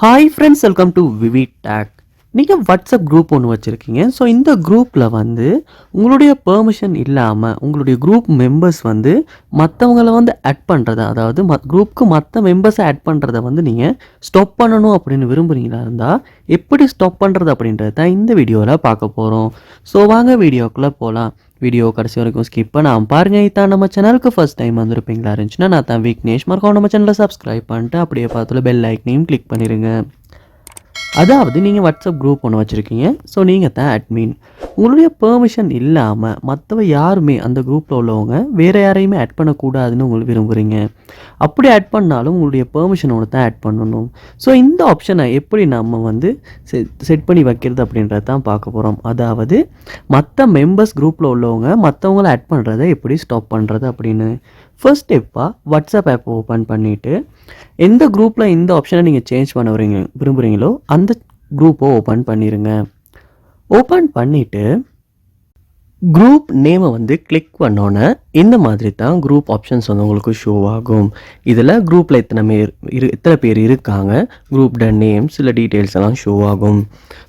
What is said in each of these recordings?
Hi friends, welcome to விவி டேக். நீங்கள் வாட்ஸ்அப் குரூப் ஒன்று வச்சுருக்கீங்க. ஸோ இந்த குரூப்பில் வந்து உங்களுடைய பெர்மிஷன் இல்லாமல் உங்களுடைய குரூப் மெம்பர்ஸ் வந்து மற்றவங்கள வந்து ஆட் பண்ணுறத, அதாவது குரூப்புக்கு மற்ற மெம்பர்ஸை ஆட் பண்ணுறத வந்து நீங்கள் ஸ்டாப் பண்ணணும் அப்படின்னு விரும்புகிறீங்களா இருந்தால் எப்படி ஸ்டாப் பண்ணுறது அப்படின்றது தான் இந்த வீடியோவில் பார்க்க போகிறோம். ஸோ வாங்க வீடியோக்குள்ளே போகலாம். வீடியோ கடைசி வரைக்கும் ஸ்கிப் பண்ணாமல் பாருங்கள். இதான் நம்ம சேனலுக்கு ஃபஸ்ட் டைம் வந்திருப்பீங்களா இருந்துச்சுன்னா நான் தான் விக்னேஷ். மறக்காம நம்ம சேனலை சப்ஸ்கிரைப் பண்ணிட்டு அப்படியே பார்த்துல பெல் ஐக்கனையும் கிளிக் பண்ணிடுங்க. அதாவது நீங்கள் வாட்ஸ்அப் குரூப் ஒன்று வச்சுருக்கீங்க. ஸோ நீங்கள் தான் அட்மின். உங்களுடைய பெர்மிஷன் இல்லாமல் மற்றவ யாருமே அந்த குரூப்பில் உள்ளவங்க வேறு யாரையுமே ஆட் பண்ணக்கூடாதுன்னு உங்களுக்கு விரும்புகிறீங்க. அப்படி ஆட் பண்ணாலும் உங்களுடைய பெர்மிஷனோட தான் ஆட் பண்ணணும். ஸோ இந்த ஆப்ஷனை எப்படி நம்ம வந்து செட் பண்ணி வைக்கிறது அப்படின்றத தான் பார்க்க போகிறோம். அதாவது மற்ற மெம்பர்ஸ் குரூப்பில் உள்ளவங்க மற்றவங்கள ஆட் பண்ணுறதை எப்படி ஸ்டாப் பண்ணுறது அப்படின்னு. ஃபர்ஸ்ட் ஸ்டெப்பாக வாட்ஸ்அப் ஆப் ஓப்பன் பண்ணிவிட்டு எந்த குரூப்பில் இந்த ஆப்ஷனை நீங்கள் சேஞ்ச் பண்ண விரும்புகிறீங்களோ அந்த குரூப்பை ஓப்பன் பண்ணிடுங்க. ஓப்பன் பண்ணிவிட்டு குரூப் நேமை வந்து கிளிக் பண்ணோன்னே இந்த மாதிரி தான் குரூப் ஆப்ஷன்ஸ் வந்து உங்களுக்கு ஷோ ஆகும். இதில் குரூப்பில் எத்தனை பேர் இருக்காங்க, குரூப்ட நேம், சில டீட்டெயில்ஸ் எல்லாம் ஷோ ஆகும்.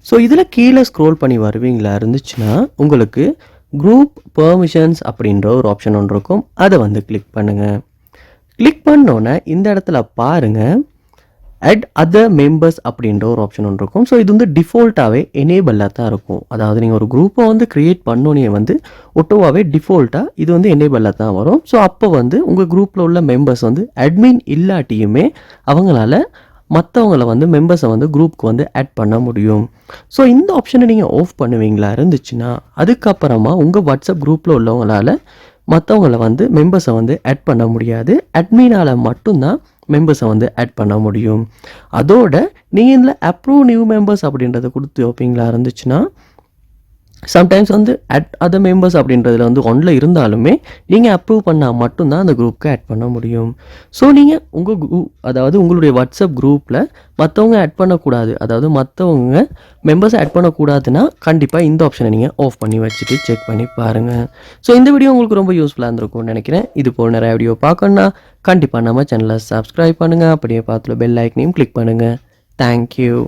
ஸோ இதில் கீழே ஸ்க்ரோல் பண்ணி வருவீங்களா இருந்துச்சுன்னா உங்களுக்கு குரூப் பெர்மிஷன்ஸ் அப்படின்ற ஒரு ஆப்ஷன் ஒன்று இருக்கும். அதை வந்து கிளிக் பண்ணுங்கள். கிளிக் பண்ணோன்னே இந்த இடத்துல பாருங்கள், அட் அதர் மெம்பர்ஸ் அப்படின்ற ஒரு ஆப்ஷன் ஒன்று இருக்கும். ஸோ இது வந்து டிஃபால்ட்டாகவே எனேபிளாக தான் இருக்கும். அதாவது நீங்கள் ஒரு குரூப்பை வந்து க்ரியேட் பண்ணோன்னே வந்து ஒட்டோவாகவே டிஃபால்ட்டாக இது வந்து எனேபிளாக தான் வரும். ஸோ அப்போ வந்து உங்கள் குரூப்பில் உள்ள மெம்பர்ஸ் வந்து அட்மின் இல்லாட்டியுமே அவங்களால மற்றவங்கள வந்து மெம்பர்ஸை வந்து குரூப்புக்கு வந்து ஆட் பண்ண முடியும். ஸோ இந்த ஆப்ஷனை நீங்கள் ஆஃப் பண்ணுவீங்களா இருந்துச்சுன்னா அதுக்கப்புறமா உங்கள் வாட்ஸ்அப் குரூப்பில் உள்ளவங்களால் மற்றவங்கள வந்து மெம்பர்ஸை வந்து ஆட் பண்ண முடியாது. அட்மினால் மட்டும்தான் மெம்பர்ஸை வந்து ஆட் பண்ண முடியும். அதோட நீங்கள் இதில் அப்ரூவ் நியூ மெம்பர்ஸ் அப்படின்றத கொடுத்து வைப்பீங்களா இருந்துச்சுன்னா சம்டைம்ஸ் வந்து அட் அதர் மெம்பர்ஸ் அப்படின்றதுல வந்து ஒன்றில் இருந்தாலுமே நீங்கள் அப்ரூவ் பண்ணால் மட்டும்தான் அந்த குரூப்புக்கு ஆட் பண்ண முடியும். ஸோ நீங்கள் அதாவது உங்களுடைய வாட்ஸ்அப் குரூப்பில் மற்றவங்க ஆட் பண்ணக்கூடாது, அதாவது மற்றவங்க மெம்பர்ஸ் ஆட் பண்ணக்கூடாதுன்னா கண்டிப்பாக இந்த ஆப்ஷனை நீங்கள் ஆஃப் பண்ணி வச்சுட்டு செக் பண்ணி பாருங்கள். ஸோ இந்த வீடியோ உங்களுக்கு ரொம்ப யூஸ்ஃபுல்லாக இருந்திருக்கும்னு நினைக்கிறேன். இது போல் நிறைய வீடியோ பார்க்கணுன்னா கண்டிப்பாக நம்ம சேனலை சப்ஸ்கிரைப் பண்ணுங்கள். அப்படியே பார்த்துல பெல் ஐக்கனையும் கிளிக் பண்ணுங்கள். தேங்க்யூ.